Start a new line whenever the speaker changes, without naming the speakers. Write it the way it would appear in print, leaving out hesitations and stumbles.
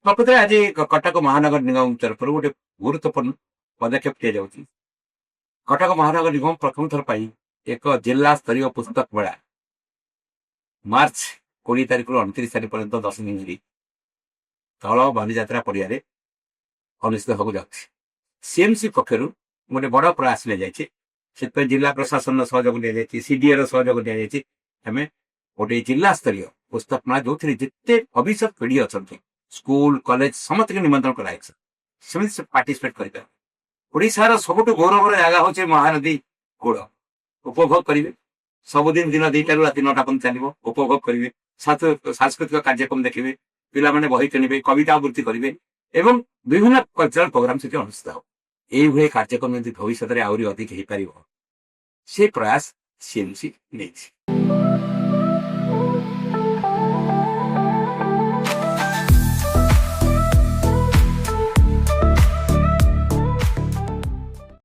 प्रकृत आज कटक महानगर निगम तरफ गोटे गुरुत्वपूर्ण पदक्षेप दिया कटक महानगर निगम प्रथम थर पर एक जिला स्तरीय पुस्तक मेला मार्च 20 तारीख 29 तारीख पर्यंत 10 दिन धरी तल बालीजात्रा पड़िया अनुष्ठित होगा सीएमसी पक्षर गोटे बड़ प्रयास नि जिला प्रशासन सहयोग दि सीडीए सहयोग दि गोटे जिला स्तरीय पुस्तक मेला जो जिते भविष्य पीढ़ी अच्छा स्कूल कॉलेज समस्त निमंत्रण कर पार्टिसिपेट कर सबुठ गौरवर जगह हूँ महानदी कूल उपभोग करेंगे सबुदिन दिन 2 राति 9 पर्यटन चलो उपभोग करेंगे सांस्कृतिक कार्यक्रम देखिए पिला माने बही किणवे कविता आवृत्ति करेंगे एवं विभिन्न कल्चरल प्रोग्राम से अनुष्ठित हो यही कार्यक्रम यदि भविष्य में आहरी अधिक हो पार से प्रयास सीएमसी नहीं।